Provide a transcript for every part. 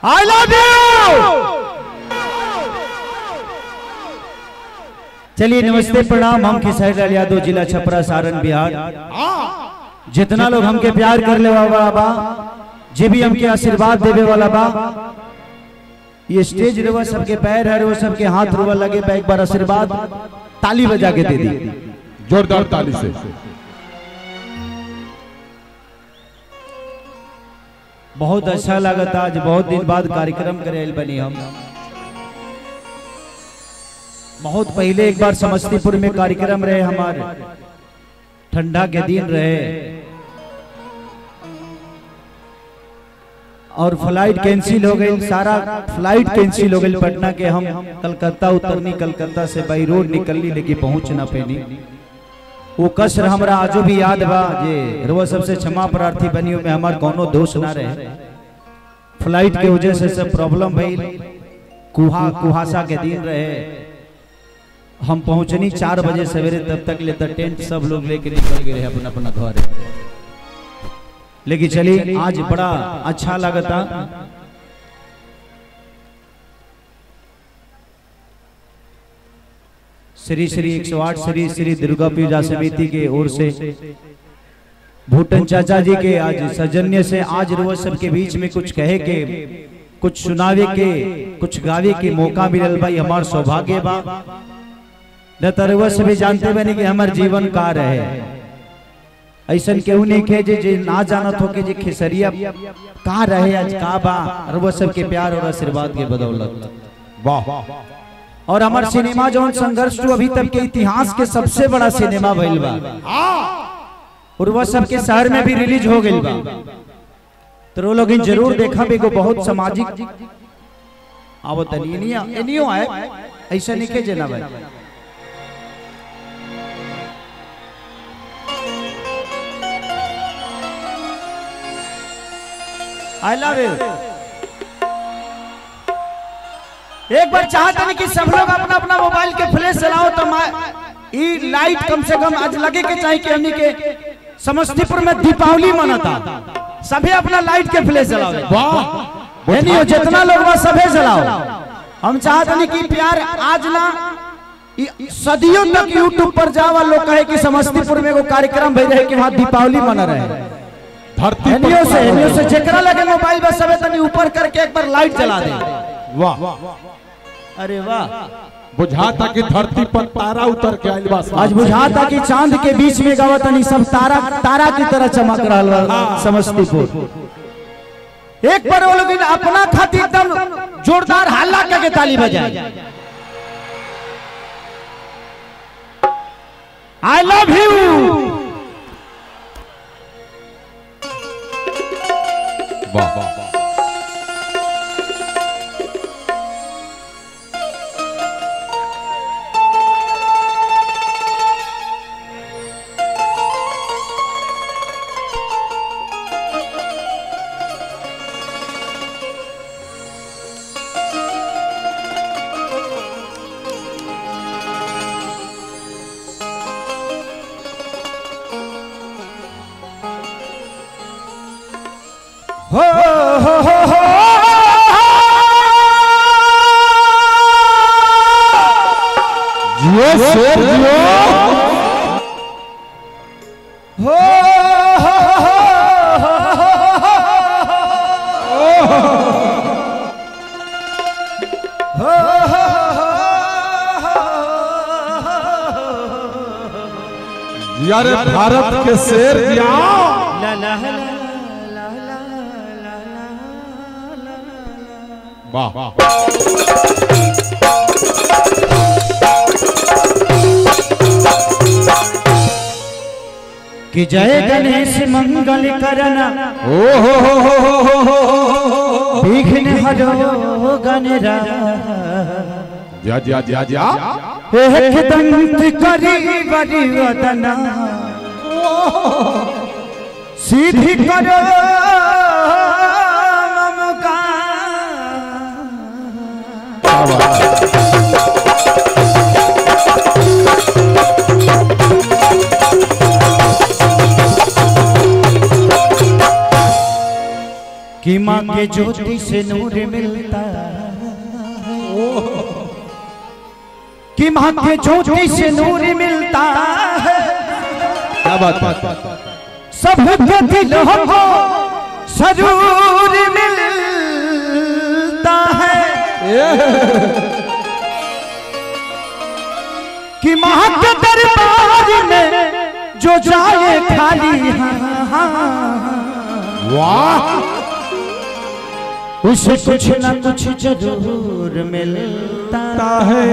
I love you. चलिए नमस्ते प्रणाम। हम खेसारी लाल यादव, जिला छपरा, सारण, बिहार। जितना लोग हमके प्यार कर ले वाला बा, जे भी हमके आशीर्वाद देवे वाला बा, ये स्टेज रुआ सबके पैर है, वो सबके हाथ रुआ लगे बा। एक बार आशीर्वाद ताली बजा के दे दी, जोरदार ताली से। बहुत अच्छा लगा था। आज बहुत दिन बाद कार्यक्रम करे बनी हम। बहुत पहले एक बार समस्तीपुर में कार्यक्रम रहे हमारे, ठंडा के दिन रहे और फ्लाइट कैंसिल हो गई। सारा फ्लाइट कैंसिल हो गई पटना के। हम कलकत्ता उतरनी, कलकत्ता से बाई रोड निकलनी, लेकिन पहुंच ना पैनी। वो कसर हमरा आजो भी याद बा। जे रोज सबसे क्षमा प्रार्थी बनी में हमार कोनो दोष ना रहे। फ्लाइट के वजह से सब प्रॉब्लम भइल। कुहासा के दिन रहे। हम पहुंचनी 4 बजे सवेरे, तब तक ले टेंट सब लोग लेके निकल गए अपना अपना घर। लेकिन चलिए आज बड़ा अच्छा लगता। श्री श्री 108 श्री श्री दुर्गा पूजा समिति के ओर से भूटन चाचा जी के आज सौजन्य से आज रोज सबके बीच में कुछ कहे के, कुछ सुनावे के, कुछ गावे के मौका मिलल भाई। हमार सौभाग्य बा। न तरवा से भी जानते बनी कि हमार जीवन का रहे। ऐसा केहू नहीं खे जे ना जानत हो के जे खेसरिया का रहे आज का बा। और वो सबके प्यार और आशीर्वाद के बदौलत वाह। और हमार सिनेमा जो संघर्ष अभी तक के इतिहास के सबसे बड़ा सिनेमा भइल बा। और वो सबके शहर में भी रिलीज हो गई बा। तो लोग जरूर देखा भी। बहुत सामाजिक आवत एनियो है। ऐसा नहीं के जना भाई। I love you. एक बार चाहते नहीं कि सब लोग अपना अपना मोबाइल के फ्लैश चलाओ। तो ई लाइट कम से कम आज लगे के चाहिए कि हमनी के समस्तीपुर में दीपावली मनाता। सभी अपना लाइट के फ्लैश चलाओ। वाह। नहीं जितना लोग वह सभी चलाओ। हम चाहते नहीं कि प्यार आज ना सदियों तक यूट्यूब पर जावा लोग कहे कि समस्तीपुर में वो कार्यक्रम भई रहे कि वहां दीपावली मना रहे। धरती से जेकरा लगे मोबाइल बस सबे तनी ऊपर करके एक बार लाइट जला दे। वाह। अरे वाह। बुझाता कि धरती पर तारा उतर के आइल बा। आज बुझाता कि चांद के बीच में गावतनी सब तारा तारा की तरह चमक रहा बा समस्तीपुर। एक बार वो लोग अपना खातिर एकदम जोरदार हल्ला करके ताली बजाए। I love you. वाह वाह। हो हो हो हो जियो शेर जियो। हो यार भारत के शेर जिया। ला ला वाह। कि जय गणेश मंगल करना। ओ हो विघ्न हरो गणराज। जा जा जा जा। एक दंत करी बड़ी वदना। सीधी करो कि माँ के ज्योति से नूर मिलता कि माँ के ज्योति से नूर मिलता है। क्या बात है? सबके दिलों को सरूर मिलता है कि माँ के दरबार में जो जाए खाली वाह, उसे कुछ न कुछ जरूर मिलता है।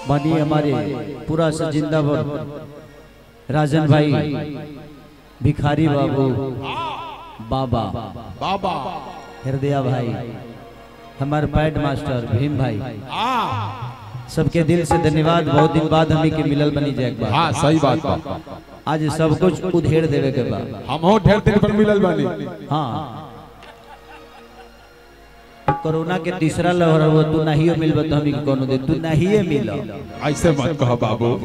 मानिए हमारे पूरा से जिंदाबाद राजन भाई, भिखारी बाबू, बाबा बाबा, हृदय भाई, हमारे पैड मास्टर भीम भाई, सबके दिल से धन्यवाद। बहुत दिन बाद हमें के मिलल बनी जाए। हाँ सही बात बा। आज सब कुछ उधेड़ देवे के बाद हम हो ढेर दिन पर मिलल बानी। हाँ, कोरोना के तीसरा लहर हो, तू नहीं मिलबा तो हमी के कोनो दे, तू नहीं मिलो। ऐसे मत कहो बाबू,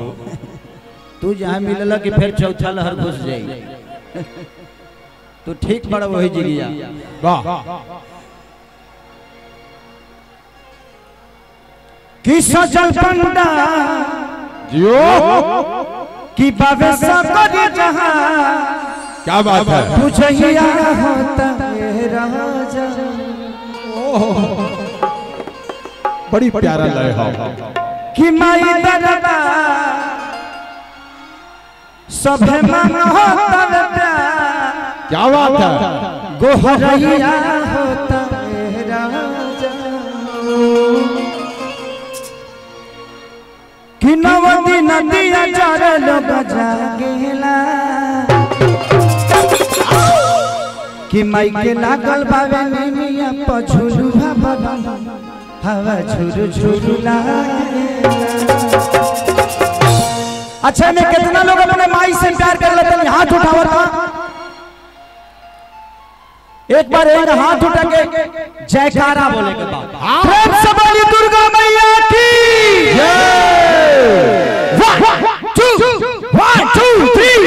तू जहाँ मिलला कि फिर चौथा लहर घुस जाई। तू ठीक बड़ा वही जिगिया। वाह, कि सजल पंडा जियो कि बाबे सकर जहां, क्या बात है? तुझे होता है राजा। बड़ी प्यारा लय हो कि माई दरबार सभे मांगता प्यार। क्या बात है? गोहरैया होता है राजा। कि नवदी नदिया चार लोग जागेला कि माई के लागल बावे निमिया पछुलू हवा झुरु झुरु लागेला। अच्छा, मैं कितना लोग अपने माई से प्यार कर लेते हैं? हाथ उठाओ था एक बार, एक हाथ उठा के जयकारा बोले के बाद प्रेम से बोली दुर्गा मैया की जय। 1 2 3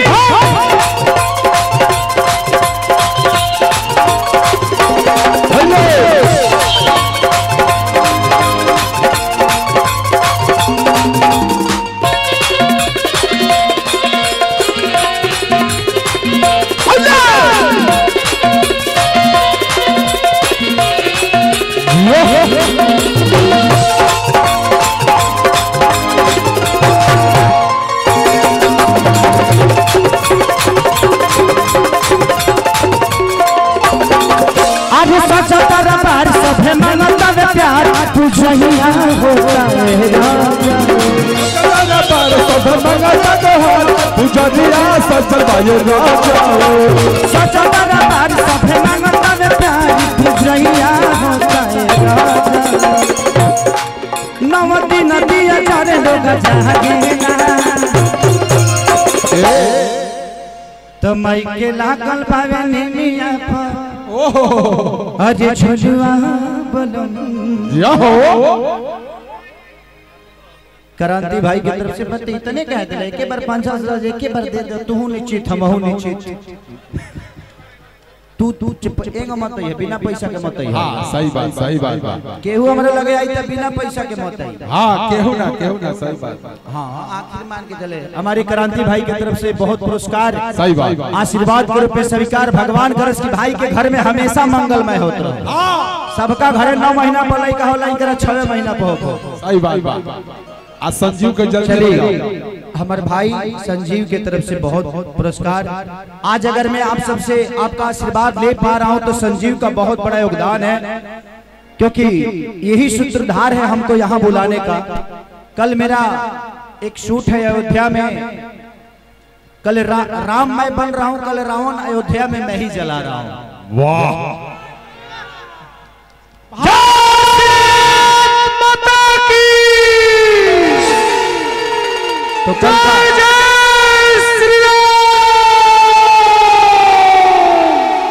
तुझहिया होता है राजा। पुजरिया सचल भाई राजा, सचा दरबार सभे मांगता में प्यार। तुझहिया होता है राजा। नवदी नदिया चारे लोग जागेला तो माई के लागल पावे निमिया पर। अरे झुलुआ बोलो क्रांति भाई की तरफ से बत इतने कह दे, एक बार 5,000 एक बार दे दे। तू निश्चित, हम निश्चित। तू एक मत है, बिना पैसा के मत है। हाँ सही बात, सही बात। केहू हमरे लगे आई तो बिना पैसा के मत है। हाँ केहू ना, सही बात। हाँ, आखिर मान के चले। हमारे क्रांति भाई की तरफ से बहुत पुरस्कार, सही बात, आशीर्वाद के रूप में स्वीकार। भगवान करस की भाई के घर में हमेशा मंगलमय होता रहे। सबका घर 9 महीना पर लड़का होला, इनका 6 महीना पर हो। सही बात। आज संजीव के जल्दी हमारे भाई संजीव की तरफ से बहुत पुरस्कार। आज अगर मैं आप सबसे आपका आशीर्वाद ले पा रहा हूं तो संजीव का बहुत बड़ा योगदान है, क्योंकि यही सूत्रधार है हमको यहाँ बुलाने का। कल मेरा एक शूट है अयोध्या में, कल राम मैं बन रहा हूँ, कल रावण अयोध्या में मैं ही जला रहा हूँ। वाह,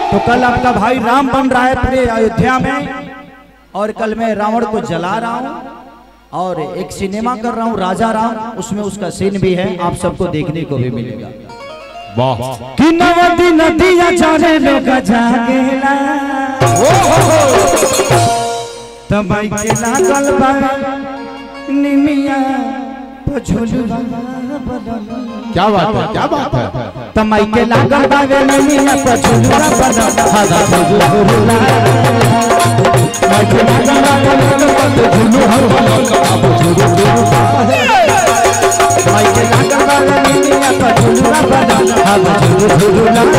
तो कल आपका भाई राम बन रहा है पूरे अयोध्या में, और कल मैं रावण को जला रहा हूँ और एक सिनेमा कर रहा हूँ राजा राम, उसमें उसका सीन भी है, आप सबको देखने को भी मिलेगा। वाह कि नवदी नदिया जाने लोग जागेला तमाई के लागल बा निमिया पझुलवा बदल। क्या बात है, क्या बात है। तमाई के लागल बा निमिया पझुलवा बदल हादा पझुलवा तमाई के लागल बा निमिया पझुलवा तमाई के लागल बा निमिया पझुलवा बदल हादा पझुलवा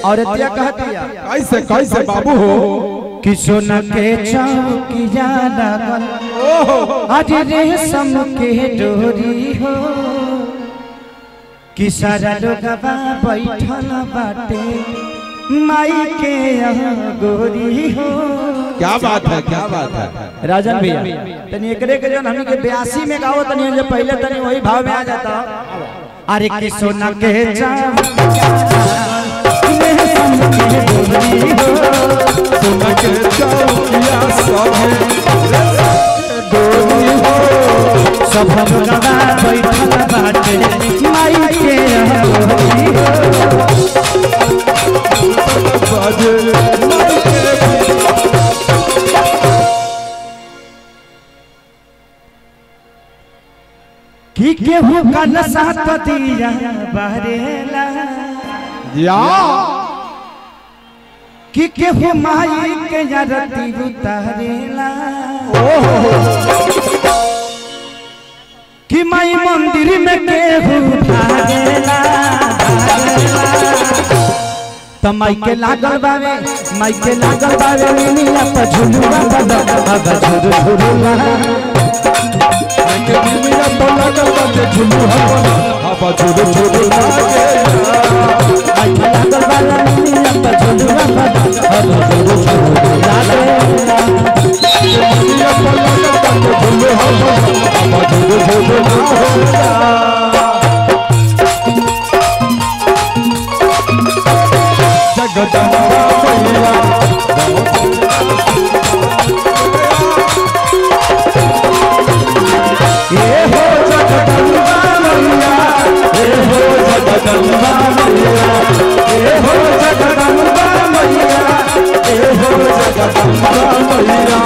और कैसे कैसे बाबू हो कि सोना के चौकिया लगल आज रेशम के डोरी हो कि सारा लोगवा बैठल बाटे माई के गोरी हो। क्या बात है, क्या बात है। राजन भैया तनी एकरे के जन हमनी के 82 में गाओ तनी जो पहले तनी वही भाव में आ जाता। अरे कि सोना के सोना के चौकिया सब लोगवा बैठल बाटे माई के कि केहू का नशा दिया बहरेला या कि केहू माई के आरती उतारेला कि माई मंदिर में केहू भागेला त माई के लागल बावे माई के लागल बावे मिया पझुलवा बदल अब झुरुला माई के मिया तो लागल बाटे झुलू हवा अब झुरुला माई के लागल बावे मिया पझुलवा बदल अब झुरुला मिया तो लागल बाटे झुलू हवा अब झुरुला जगदम्बा मैया ये हो जगदम्बा मैया ये हो जगदम्बा मैया ये हो जगदम्बा मैया ये हो जगदम्बा मैया